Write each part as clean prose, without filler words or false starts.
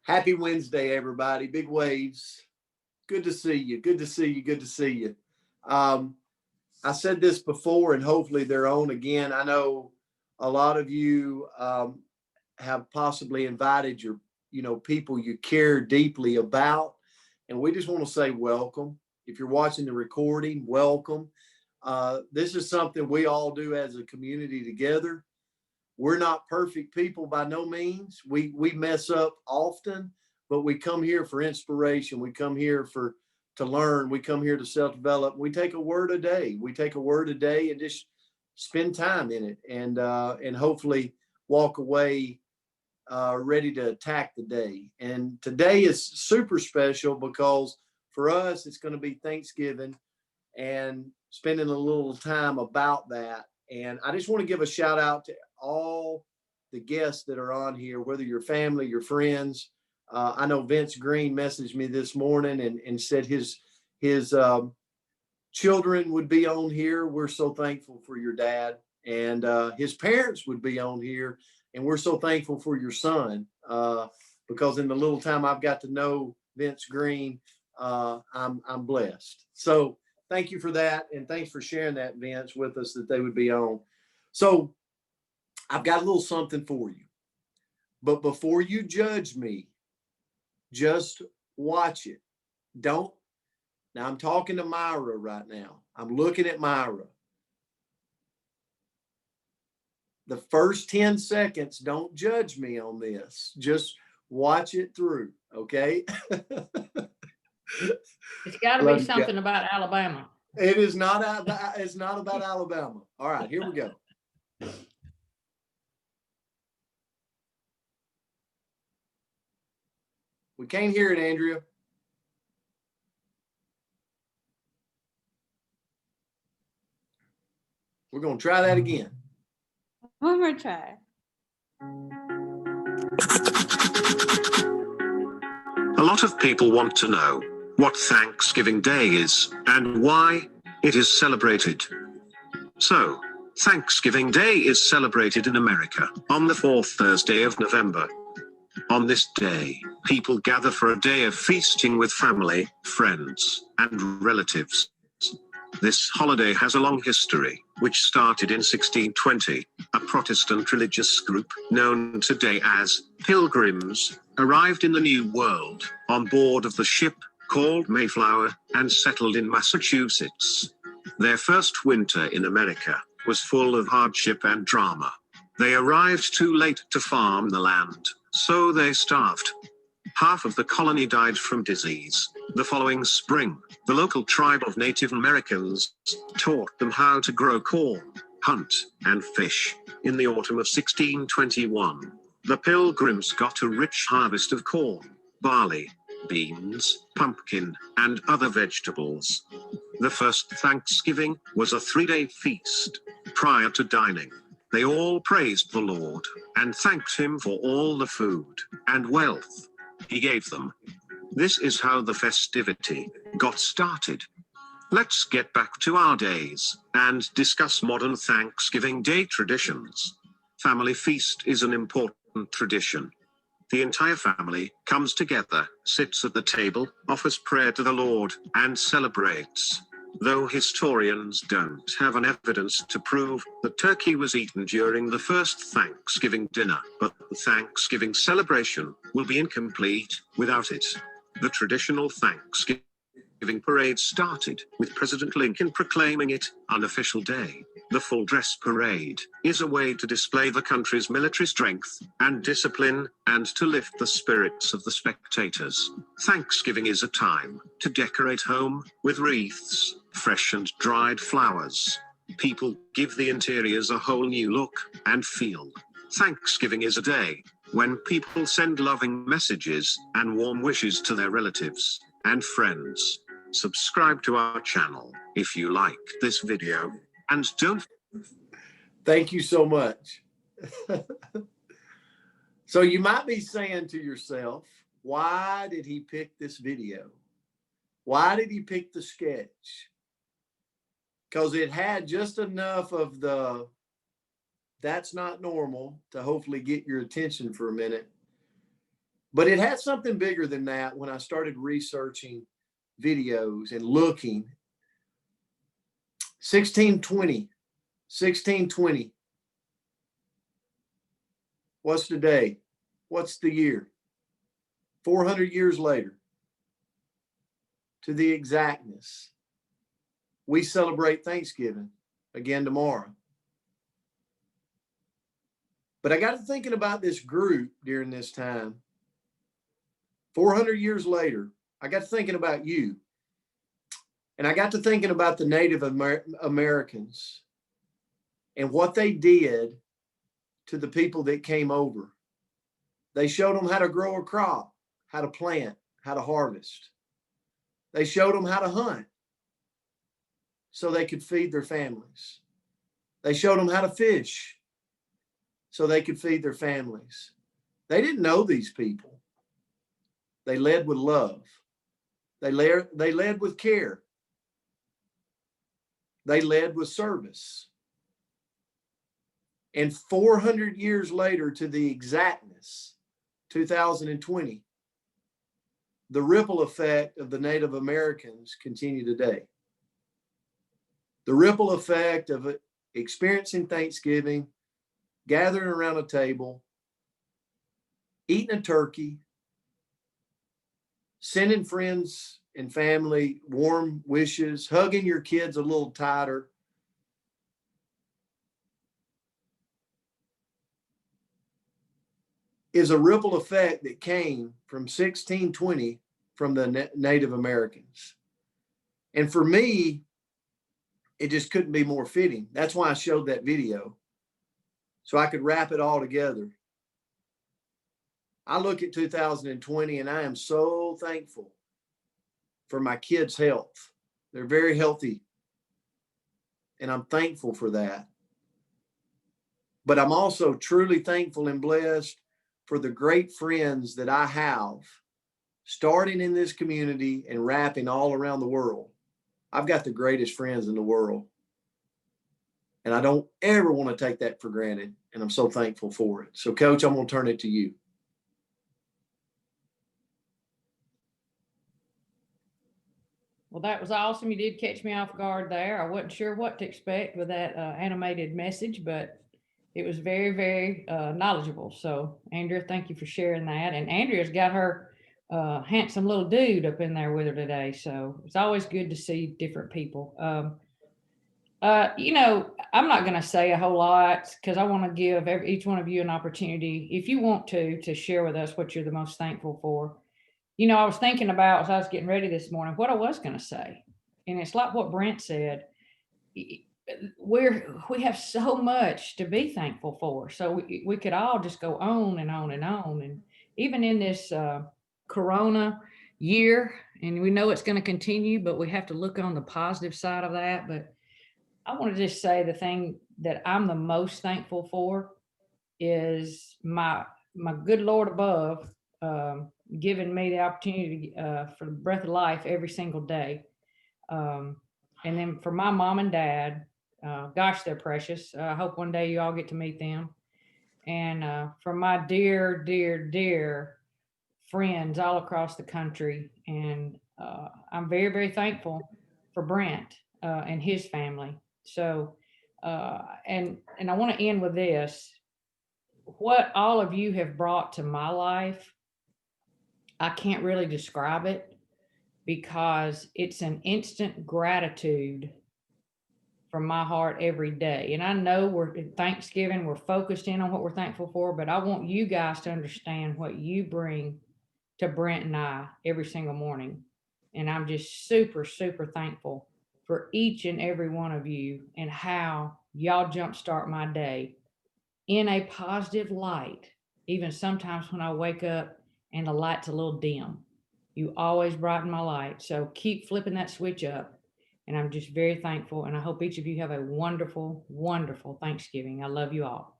Happy Wednesday, everybody. Big waves. Good to see you. Good to see you. Good to see you. Um, I said this before, and hopefully they're on again. I know a lot of you have possibly invited your, people you care deeply about, and we just want to say welcome. If you're watching the recording, welcome. This is something we all do as a community together. We're not perfect people by no means. We mess up often, but we come here for inspiration. We come here to learn. We come here to self-develop. We take a word a day. We take a word a day and just spend time in it, and hopefully walk away ready to attack the day. And today is super special because for us it's going to be Thanksgiving and spending a little time about that. And I just want to give a shout out to all the guests that are on here, whether your family, your friends. I know Vince Green messaged me this morning and said his children would be on here. We're so thankful for your dad, and his parents would be on here, and we're so thankful for your son, because in the little time I've got to know Vince Green, I'm blessed. So thank you for that, and thanks for sharing that, Vince, with us, that they would be on. So I've got a little something for you. But before you judge me, just watch it. Don't. Now I'm talking to Myra right now. I'm looking at Myra. The first 10 seconds, don't judge me on this. Just watch it through, okay? It's got to be something about Alabama. It is not. It's not about Alabama. All right, here we go. We can't hear it, Andrea. We're going to try that again. One more try. A lot of people want to know what Thanksgiving Day is and why it is celebrated. So, Thanksgiving Day is celebrated in America on the fourth Thursday of November. On this day, people gather for a day of feasting with family, friends, and relatives. This holiday has a long history, which started in 1620. A Protestant religious group, known today as Pilgrims, arrived in the New World on board of the ship called Mayflower and settled in Massachusetts. Their first winter in America was full of hardship and drama. They arrived too late to farm the land, so they starved. Half of the colony died from disease. The following spring, the local tribe of Native Americans taught them how to grow corn, hunt, and fish. In the autumn of 1621, the Pilgrims got a rich harvest of corn, barley, beans, pumpkin, and other vegetables. The first Thanksgiving was a 3-day feast. Prior to dining, they all praised the Lord and thanked him for all the food and wealth he gave them. This is how the festivity got started. Let's get back to our days and discuss modern Thanksgiving Day traditions. Family feast is an important tradition. The entire family comes together, sits at the table, offers prayer to the Lord, and celebrates. Though historians don't have an evidence to prove that turkey was eaten during the first Thanksgiving dinner, but the Thanksgiving celebration will be incomplete without it. The traditional Thanksgiving parade started with President Lincoln proclaiming it unofficial day. The full dress parade is a way to display the country's military strength and discipline and to lift the spirits of the spectators. Thanksgiving is a time to decorate home with wreaths, fresh and dried flowers. People give the interiors a whole new look and feel. Thanksgiving is a day when people send loving messages and warm wishes to their relatives and friends. Subscribe to our channel if you like this video, and don't. Thank you so much. So you might be saying to yourself, why did he pick this video? Why did he pick the sketch? Because it had just enough of the that's not normal to hopefully get your attention for a minute. But it had something bigger than that when I started researching videos and looking. 1620. What's the day? What's the year? 400 years later, to the exactness. We celebrate Thanksgiving again tomorrow. But I got to thinking about this group during this time. 400 years later, I got to thinking about you. And I got to thinking about the Native Americans and what they did to the people that came over. They showed them how to grow a crop, how to plant, how to harvest. They showed them how to hunt so they could feed their families. They showed them how to fish so they could feed their families. They didn't know these people. They led with love. They led with care. They led with service. And 400 years later, to the exactness, 2020, the ripple effect of the Native Americans continue today. The ripple effect of experiencing Thanksgiving, gathering around a table, eating a turkey, sending friends and family warm wishes, hugging your kids a little tighter. Is a ripple effect that came from 1620 from the Native Americans. And for me, it just couldn't be more fitting. That's why I showed that video, so I could wrap it all together. I look at 2020 and I am so thankful for my kids' health. They're very healthy, and I'm thankful for that. But I'm also truly thankful and blessed for the great friends that I have, starting in this community and wrapping all around the world. I've got the greatest friends in the world, and I don't ever want to take that for granted, and I'm so thankful for it. So, Coach, I'm going to turn it to you. Well, that was awesome. You did catch me off guard there. I wasn't sure what to expect with that animated message, but it was very, very knowledgeable. So, Andrea, thank you for sharing that. And Andrea's got her handsome little dude up in there with her today. So it's always good to see different people. I'm not going to say a whole lot because I want to give each one of you an opportunity, if you want to share with us what you're the most thankful for. I was thinking about, as I was getting ready this morning, what I was going to say. And it's like what Brent said. We have so much to be thankful for. So we could all just go on and on and on. And even in this Corona year, and we know it's going to continue, but we have to look on the positive side of that. But I want to just say the thing that I'm the most thankful for is my good Lord above giving me the opportunity for the breath of life every single day. And then for my mom and dad, gosh, they're precious. I hope one day you all get to meet them. And for my dear, dear, dear friends all across the country. And I'm very, very thankful for Brent and his family. So, and I want to end with this. What all of you have brought to my life, I can't really describe it because it's an instant gratitude from my heart every day. And I know we're at Thanksgiving, we're focused in on what we're thankful for, but I want you guys to understand what you bring to Brent and I every single morning. And I'm just super, super thankful for each and every one of you and how y'all jumpstart my day in a positive light. Even sometimes when I wake up and the light's a little dim, you always brighten my light. So keep flipping that switch up. And I'm just very thankful. And I hope each of you have a wonderful, wonderful Thanksgiving. I love you all.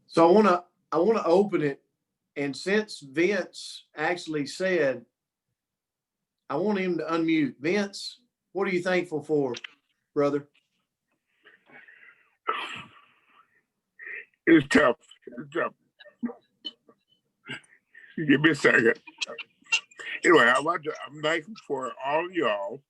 So I want to open it. And since Vince actually said, I want him to unmute. Vince, what are you thankful for, brother? It's tough. It's tough. Give me a second. Anyway, I'm thankful for all y'all.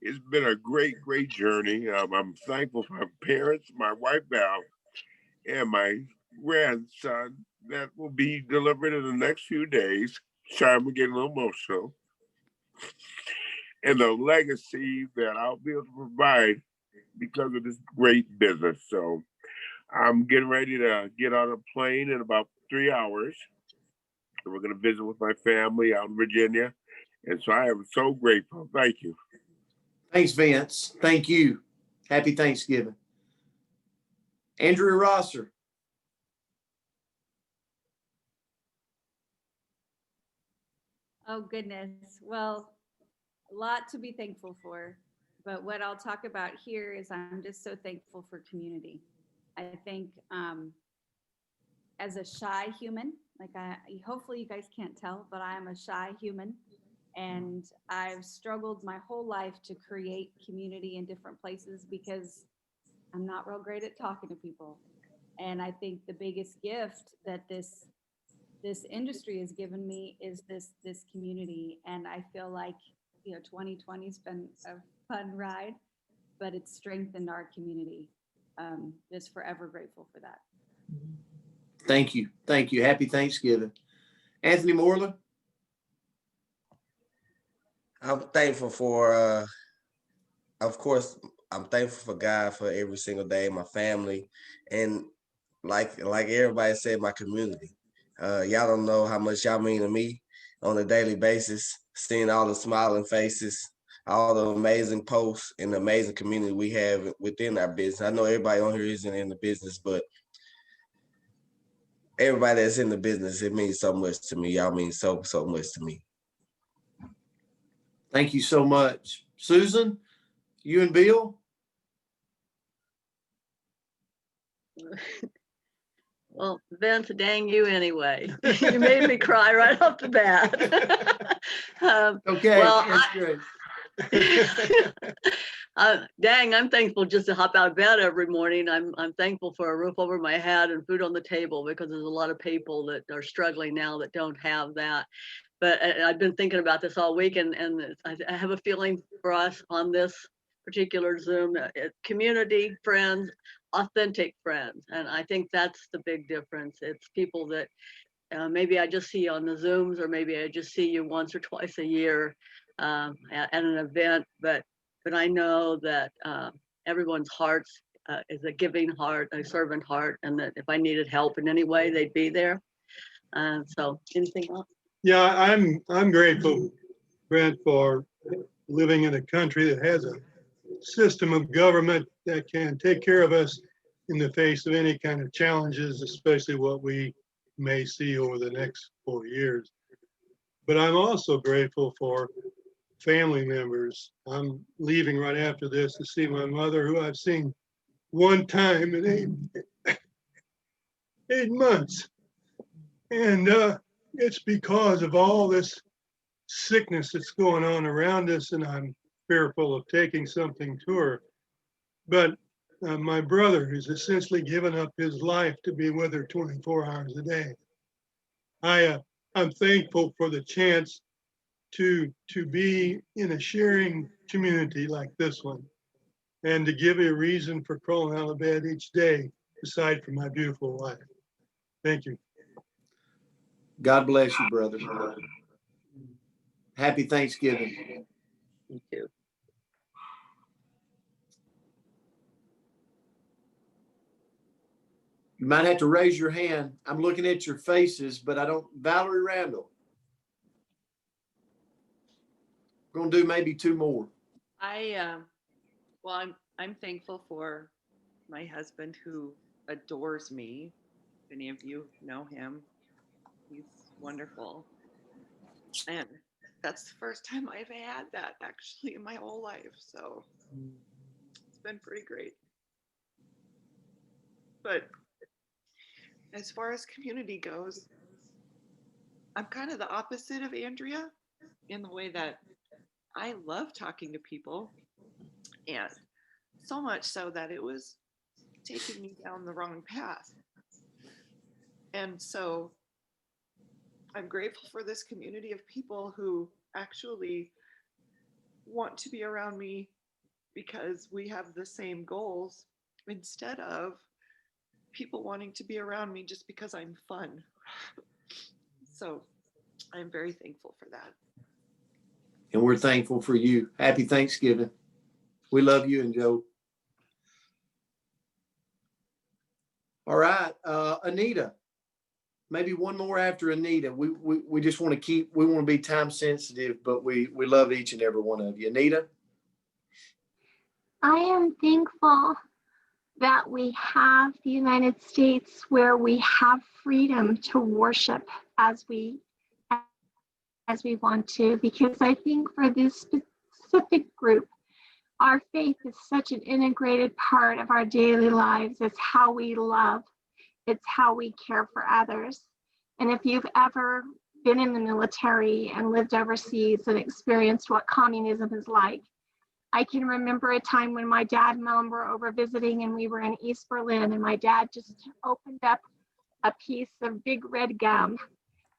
It's been a great journey. I'm thankful for my parents, my wife Val, and my grandson that will be delivered in the next few days. Sorry, I'm getting a little emotional. And the legacy that I'll be able to provide because of this great business. So I'm getting ready to get on a plane in about 3 hours. And we're going to visit with my family out in Virginia. And so I am so grateful. Thank you. Thanks, Vince. Thank you. Happy Thanksgiving. Andrea Rosser. Oh, goodness. Well, a lot to be thankful for. But what I'll talk about here is I'm just so thankful for community. I think as a shy human, hopefully you guys can't tell, but I am a shy human. And I've struggled my whole life to create community in different places because I'm not real great at talking to people. And I think the biggest gift that this industry has given me is this community. And I feel like 2020's been a fun ride, but it's strengthened our community. Just forever grateful for that. Thank you. Thank you. Happy Thanksgiving. Anthony Moreland. I'm thankful for, of course, I'm thankful for God for every single day, my family, and like everybody said, my community. Y'all don't know how much y'all mean to me on a daily basis, seeing all the smiling faces, all the amazing posts and the amazing community we have within our business. I know everybody on here isn't in the business, but everybody that's in the business, it means so much to me. Y'all mean so much to me. Thank you so much. Susan, you and Bill? Well, Vince, dang you anyway. You made me cry right off the bat. Okay, well, that's great. Dang, I'm thankful just to hop out of bed every morning. I'm thankful for a roof over my head and food on the table because there's a lot of people that are struggling now that don't have that. But I've been thinking about this all week, and I have a feeling for us on this particular Zoom, community, friends, authentic friends. And I think that's the big difference. It's people that maybe I just see you on the Zooms, or maybe I just see you once or twice a year at an event, but I know that everyone's hearts is a giving heart, a servant heart, and that if I needed help in any way, they'd be there. So anything else? Yeah, I'm grateful, Brent, for living in a country that has a system of government that can take care of us in the face of any kind of challenges, especially what we may see over the next 4 years. But I'm also grateful for family members. I'm leaving right after this to see my mother, who I've seen one time in 8 months. And it's because of all this sickness that's going on around us, and I'm fearful of taking something to her. But my brother has essentially given up his life to be with her 24 hours a day. I'm thankful for the chance to be in a sharing community like this one, and to give me a reason for crawling out of bed each day, aside from my beautiful wife. Thank you. God bless you, brother. Happy Thanksgiving. Thank you. You might have to raise your hand. I'm looking at your faces, but I don't. Valerie Randall. We're gonna do maybe 2 more. Well, I'm thankful for my husband, who adores me. If any of you know him, he's wonderful. And that's the first time I've had that actually in my whole life. So it's been pretty great. But as far as community goes, I'm kind of the opposite of Andrea in the way that I love talking to people, and so much so that it was taking me down the wrong path. And so I'm grateful for this community of people who actually want to be around me because we have the same goals, instead of people wanting to be around me just because I'm fun. So I'm very thankful for that. And we're thankful for you. Happy Thanksgiving. We love you and Joe. All right, Anita, maybe one more after Anita. We just want to we want to be time sensitive, but we love each and every one of you. Anita? I am thankful that we have the United States where we have freedom to worship as we want to, because I think for this specific group, our faith is such an integrated part of our daily lives. It's how we love. It's how we care for others. And if you've ever been in the military and lived overseas and experienced what communism is like, I can remember a time when my dad and mom were over visiting and we were in East Berlin, and my dad just opened up a piece of big red gum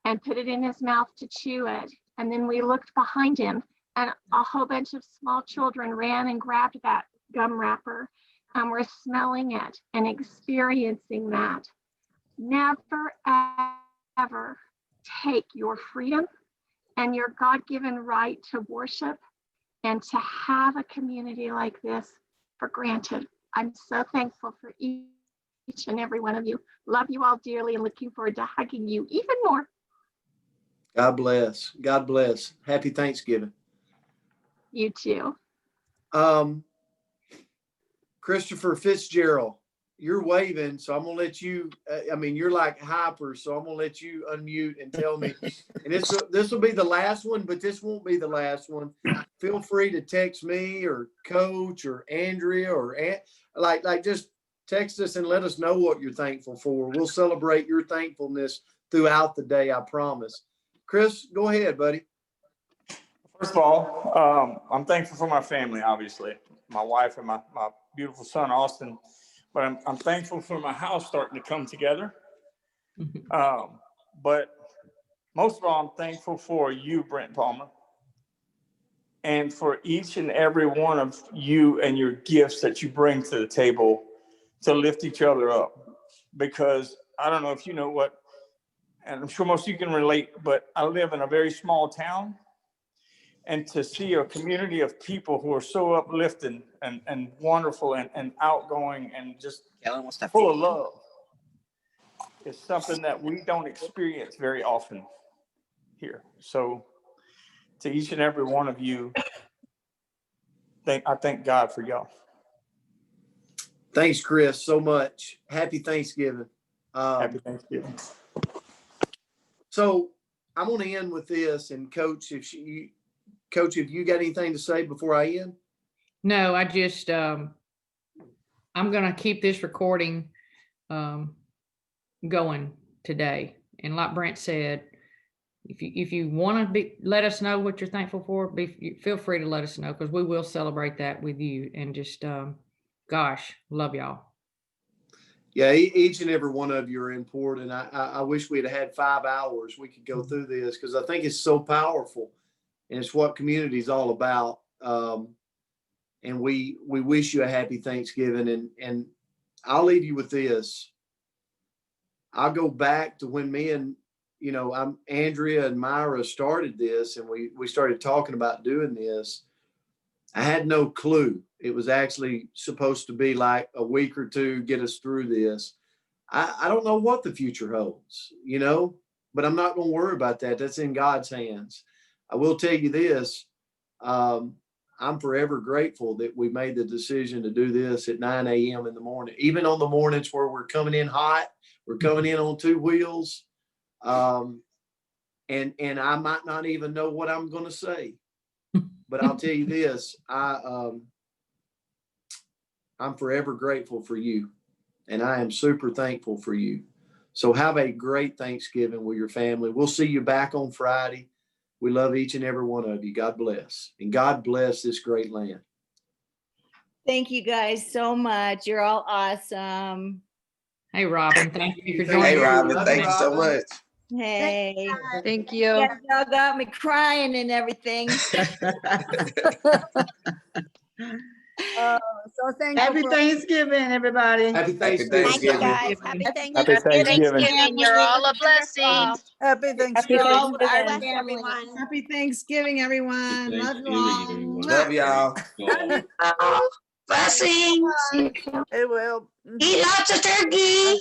and put it in his mouth to chew it. And then we looked behind him and a whole bunch of small children ran and grabbed that gum wrapper and were smelling it and experiencing that. Never, ever take your freedom and your God-given right to worship and to have a community like this for granted. I'm so thankful for each and every one of you. Love you all dearly and looking forward to hugging you even more. God bless. God bless. Happy Thanksgiving. You too. Christopher Fitzgerald, you're waving, so I'm gonna let you. You're like hyper, so I'm gonna let you unmute and tell me. And this will be the last one, but this won't be the last one. Feel free to text me or Coach or Andrea or just text us and let us know what you're thankful for. We'll celebrate your thankfulness throughout the day. I promise. Chris, go ahead, buddy. First of all, I'm thankful for my family, obviously, my wife and my beautiful son, Austin. But I'm thankful for my house starting to come together. But most of all, I'm thankful for you, Brent Palmer, and for each and every one of you and your gifts that you bring to the table to lift each other up. Because I don't know if you know what, and I'm sure most of you can relate, but I live in a very small town. And to see a community of people who are so uplifting and wonderful and outgoing and just full of love is something that we don't experience very often here. So to each and every one of you, I thank God for y'all. Thanks, Chris, so much. Happy Thanksgiving. Happy Thanksgiving. So I'm going to end with this, and Coach, if you got anything to say before I end? No, I just, I'm going to keep this recording going today. And like Brent said, if you want to let us know what you're thankful for, feel free to let us know, because we will celebrate that with you. And just, gosh, love y'all. Yeah, each and every one of you are important. I wish we'd had 5 hours. We could go through this because I think it's so powerful. And it's what community is all about. And we wish you a happy Thanksgiving. And I'll leave you with this. I'll go back to when me and, Andrea and Myra started this, and we started talking about doing this. I had no clue. It was actually supposed to be like a week or two, get us through this. I don't know what the future holds, but I'm not going to worry about that. That's in God's hands. I will tell you this, I'm forever grateful that we made the decision to do this at 9 a.m. in the morning, even on the mornings where we're coming in hot, we're coming in on 2 wheels. And I might not even know what I'm going to say, but I'll tell you this, I'm forever grateful for you, and I am super thankful for you. So have a great Thanksgiving with your family. We'll see you back on Friday. We love each and every one of you. God bless. And God bless this great land. Thank you guys so much. You're all awesome. Hey, Robin, thank you for joining. Hey, Robin, Love thank you, you so Robin. much. Hey. Thank you. Yeah, y'all got me crying and everything. So thank Happy Thanksgiving, everybody. Happy Happy Thanksgiving. Thanksgiving. Happy Happy Thanksgiving. Thanksgiving. You're all a blessing. Happy Thanksgiving. Thanksgiving. Bless everyone. Happy Thanksgiving, everyone. Love you all. Love y'all. Blessings. See you soon. It will. Eat lots of turkey.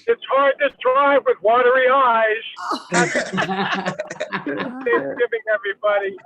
It's hard to drive with watery eyes. Thanksgiving, everybody.